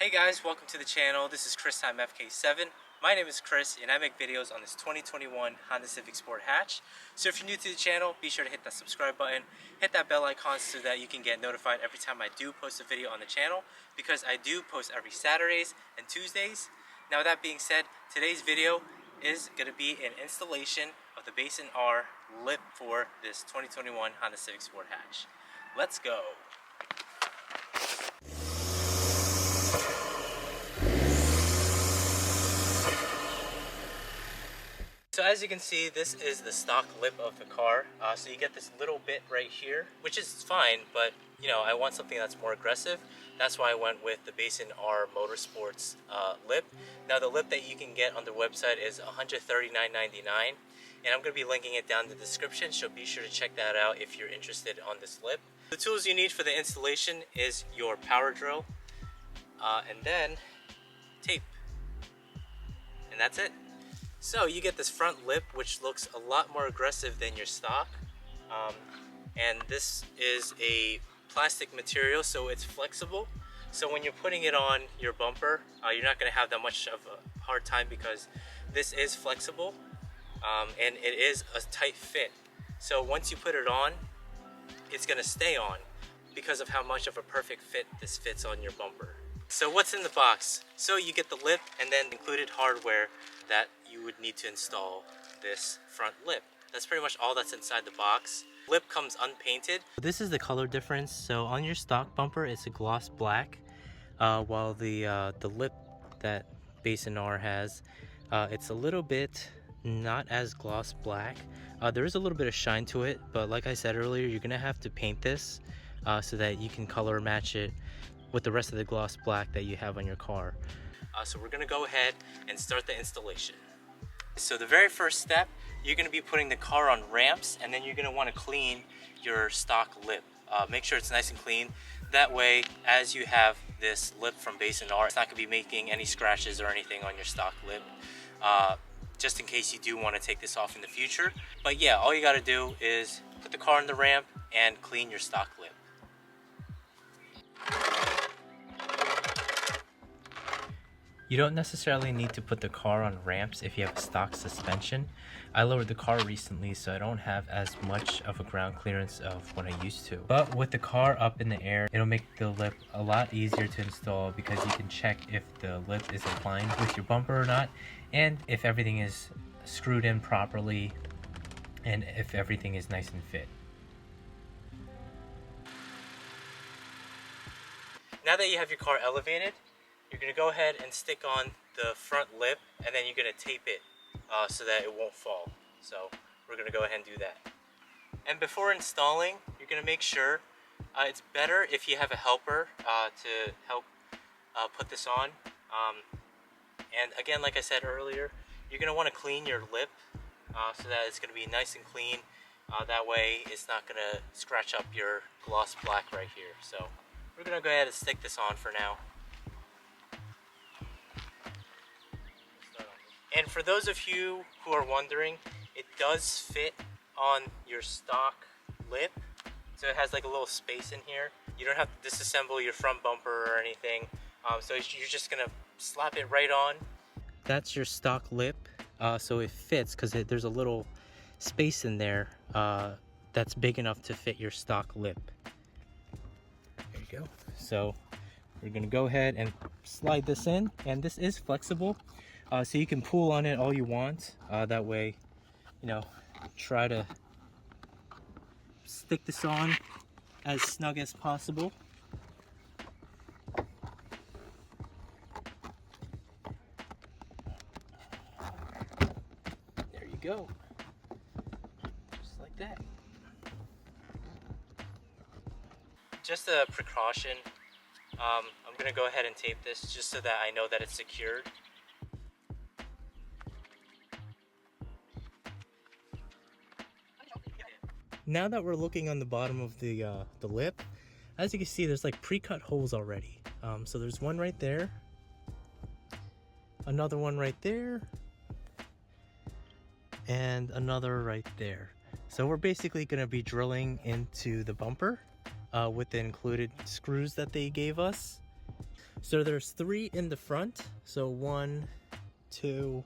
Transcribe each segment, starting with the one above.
Hey guys, welcome to the channel. This is Time FK7. My name is Chris and I make videos on this 2021 Honda Civic Sport hatch. So if you're new to the channel, be sure to hit that subscribe button, hit that bell icon so that you can get notified every time I do post a video on the channel, because I do post every Saturdays and Tuesdays. Now with that being said, today's video is going to be an installation of the BAYSON R lip for this 2021 Honda Civic Sport hatch. Let's go! So as you can see, this is the stock lip of the car. So you get this little bit right here, which is fine, but you know, I want something that's more aggressive. That's why I went with the BAYSON R Motorsports lip. Now the lip that you can get on their website is $139.99, and I'm going to be linking it down in the description, so be sure to check that out if you're interested on this lip. The tools you need for the installation is your power drill, and then tape, and that's it. So you get this front lip, which looks a lot more aggressive than your stock, and this is a plastic material, so it's flexible. So when you're putting it on your bumper, you're not going to have that much of a hard time because this is flexible, and it is a tight fit. So once you put it on, it's going to stay on because of how much of a perfect fit this fits on your bumper. So what's in the box? So you get the lip and then included hardware that you would need to install this front lip. That's pretty much all that's inside the box. Lip comes unpainted. This is the color difference. So on your stock bumper, it's a gloss black, while the lip that BAYSON R has, it's a little bit not as gloss black. There is a little bit of shine to it, but like I said earlier, you're gonna have to paint this so that you can color match it with the rest of the gloss black that you have on your car. So we're gonna go ahead and start the installation. So the very first step, you're gonna be putting the car on ramps, and then you're gonna wanna clean your stock lip. Make sure it's nice and clean. That way, as you have this lip from BAYSON R, it's not gonna be making any scratches or anything on your stock lip, just in case you do wanna take this off in the future. But yeah, all you gotta do is put the car on the ramp and clean your stock lip. You don't necessarily need to put the car on ramps if you have a stock suspension. I lowered the car recently, so I don't have as much of a ground clearance of what I used to. But with the car up in the air, it'll make the lip a lot easier to install because you can check if the lip is aligned with your bumper or not, and if everything is screwed in properly, and if everything is nice and fit. Now that you have your car elevated, you're going to go ahead and stick on the front lip, and then you're going to tape it so that it won't fall. So we're going to go ahead and do that. And before installing, you're going to make sure it's better if you have a helper to help put this on. And again, like I said earlier, you're going to want to clean your lip so that it's going to be nice and clean. That way it's not going to scratch up your gloss black right here. So we're going to go ahead and stick this on for now. And for those of you who are wondering, it does fit on your stock lip. So it has like a little space in here. You don't have to disassemble your front bumper or anything. So you're just gonna slap it right on. That's your stock lip. So it fits because there's a little space in there that's big enough to fit your stock lip. There you go. So we're gonna go ahead and slide this in, and this is flexible. So you can pull on it all you want. That way, you know, try to stick this on as snug as possible. There you go. Just like that. Just a precaution, I'm going to go ahead and tape this just so that I know that it's secured. Now that we're looking on the bottom of the lip, as you can see, there's like pre-cut holes already. So there's one right there, another one right there, and another right there. So we're basically going to be drilling into the bumper with the included screws that they gave us. So there's 3 in the front. So 1, 2,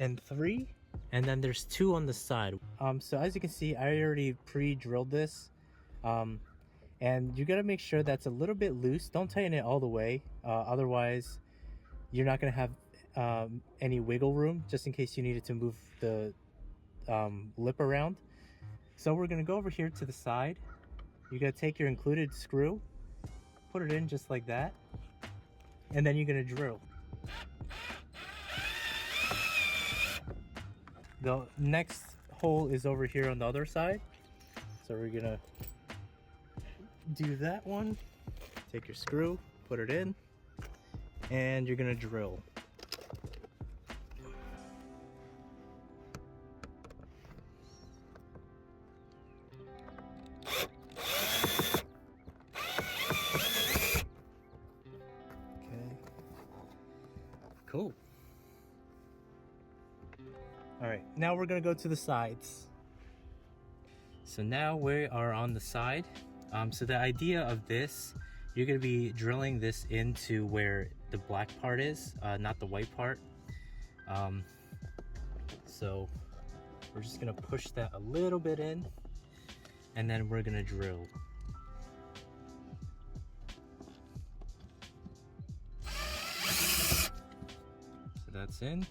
and 3. And then there's 2 on the side. So as you can see, I already pre-drilled this. And you gotta make sure that's a little bit loose. Don't tighten it all the way. Otherwise, you're not gonna have any wiggle room, just in case you needed to move the lip around. So we're gonna go over here to the side. You're gonna take your included screw, put it in just like that, and then you're gonna drill. The next hole is over here on the other side. So we're gonna do that one. Take your screw, put it in, and you're gonna drill. Cool. All right, now we're gonna go to the sides. So now we are on the side. So the idea of this, you're gonna be drilling this into where the black part is, not the white part. So we're just gonna push that a little bit in, and then we're gonna drill. So that's in.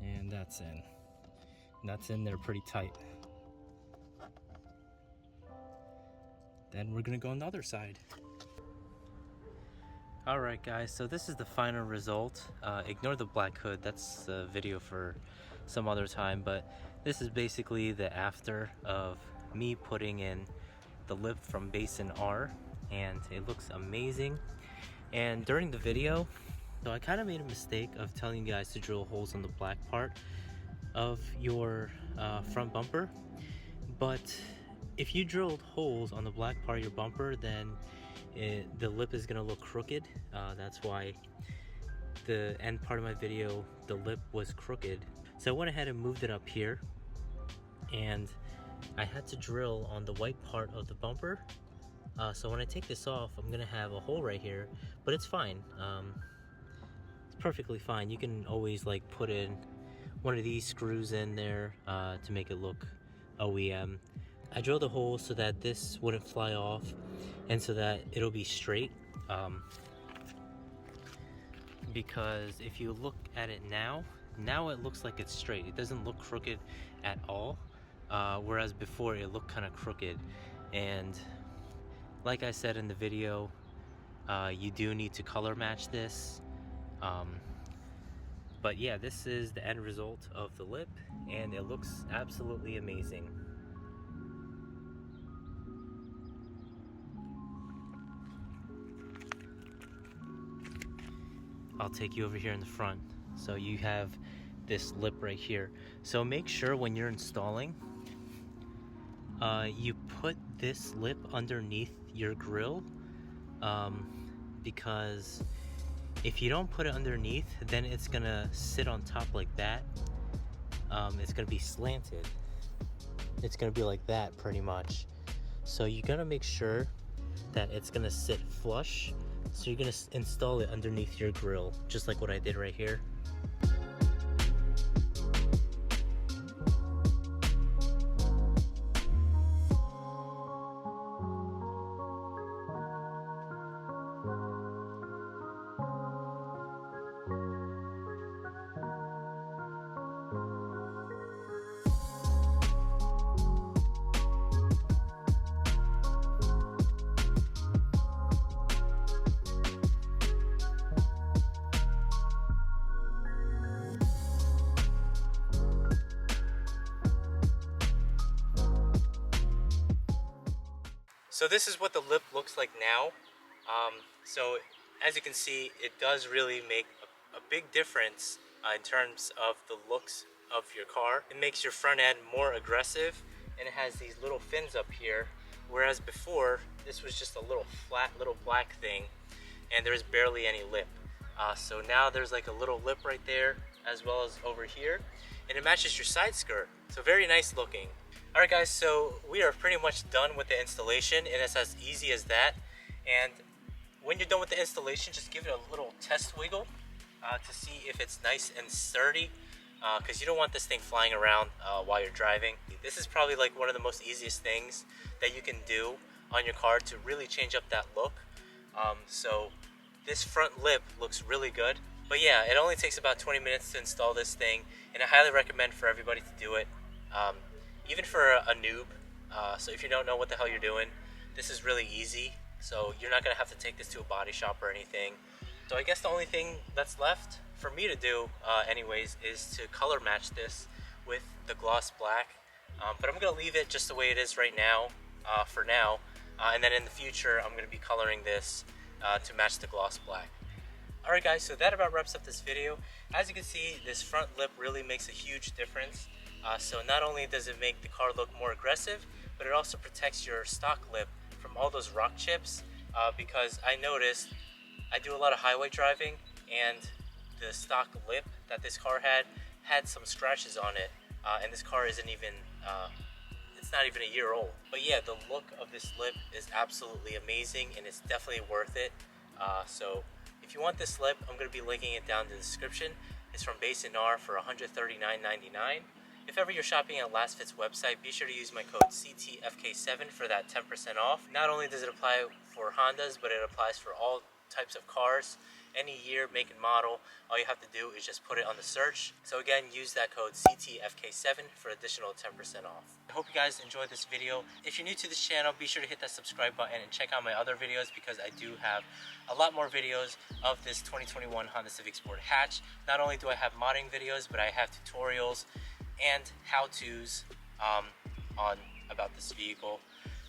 And that's in. And that's in there pretty tight. Then we're gonna go on the other side. Alright guys, so this is the final result. Ignore the black hood, that's a video for some other time, but this is basically the after of me putting in the lip from BAYSON R, and it looks amazing. And during the video, so I kind of made a mistake of telling you guys to drill holes on the black part of your front bumper, but if you drilled holes on the black part of your bumper, then the lip is gonna look crooked. That's why the end part of my video, the lip was crooked. So I went ahead and moved it up here, and I had to drill on the white part of the bumper. So when I take this off, I'm gonna have a hole right here, but it's fine. It's perfectly fine. You can always like put in one of these screws in there to make it look OEM. I drilled a hole so that this wouldn't fly off and so that it'll be straight. Because if you look at it now it looks like it's straight. It doesn't look crooked at all. Whereas before it looked kind of crooked. And like I said in the video, you do need to color match this. But yeah, this is the end result of the lip, and it looks absolutely amazing. I'll take you over here in the front. So you have this lip right here. So make sure when you're installing, you put this lip underneath your grill, because if you don't put it underneath, then it's gonna sit on top like that. It's gonna be slanted. It's gonna be like that pretty much. So you gotta make sure that it's gonna sit flush. So you're gonna install it underneath your grill, just like what I did right here. So this is what the lip looks like now. So as you can see, it does really make a big difference in terms of the looks of your car. It makes your front end more aggressive, and it has these little fins up here, whereas before this was just a little flat little black thing and there's barely any lip. So now there's like a little lip right there as well as over here, and it matches your side skirt, so very nice looking. Alright guys, so we are pretty much done with the installation, and it's as easy as that. And when you're done with the installation, just give it a little test wiggle to see if it's nice and sturdy, because you don't want this thing flying around while you're driving. This is probably like one of the most easiest things that you can do on your car to really change up that look. So this front lip looks really good. But yeah, it only takes about 20 minutes to install this thing, and I highly recommend for everybody to do it. Even for a noob, so if you don't know what the hell you're doing, this is really easy. So you're not gonna have to take this to a body shop or anything. So I guess the only thing that's left for me to do, anyways, is to color match this with the gloss black. But I'm gonna leave it just the way it is right now, for now, and then in the future I'm gonna be coloring this to match the gloss black. Alright guys, so that about wraps up this video. As you can see, this front lip really makes a huge difference. So not only does it make the car look more aggressive, but it also protects your stock lip from all those rock chips, because I noticed I do a lot of highway driving, and the stock lip that this car had some scratches on it, and this car isn't even it's not even a year old. But yeah, the look of this lip is absolutely amazing, and it's definitely worth it. So if you want this lip, I'm going to be linking it down in the description. It's from BAYSON for $139.99. If ever you're shopping at LastFit's website, be sure to use my code CTFK7 for that 10% off. Not only does it apply for Hondas, but it applies for all types of cars, any year, make, and model. All you have to do is just put it on the search. So again, use that code CTFK7 for additional 10% off. I hope you guys enjoyed this video. If you're new to this channel, be sure to hit that subscribe button and check out my other videos, because I do have a lot more videos of this 2021 Honda Civic Sport hatch. Not only do I have modding videos, but I have tutorials and how-tos on about this vehicle.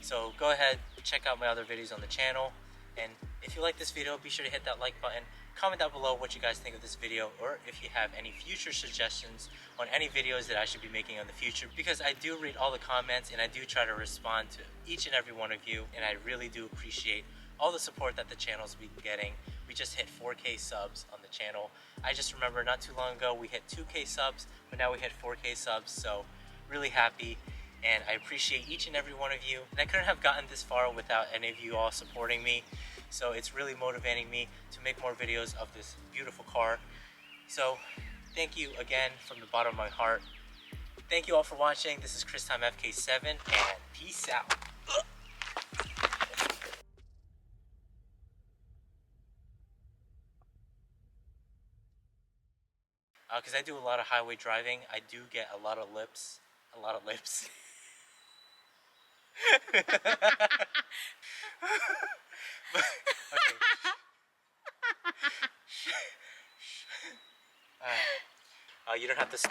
So go ahead, check out my other videos on the channel, and if you like this video, be sure to hit that like button. Comment down below what you guys think of this video, or if you have any future suggestions on any videos that I should be making in the future, because I do read all the comments and I do try to respond to each and every one of you, and I really do appreciate all the support that the channel's been getting. We just hit 4K subs on the channel. I just remember not too long ago we hit 2K subs, but now we hit 4K subs, so really happy, and I appreciate each and every one of you. And I couldn't have gotten this far without any of you all supporting me, so it's really motivating me to make more videos of this beautiful car. So thank you again from the bottom of my heart. Thank you all for watching. This is Time FK7, and peace out. Because I do a lot of highway driving, I do get a lot of lips. But, okay. You don't have to.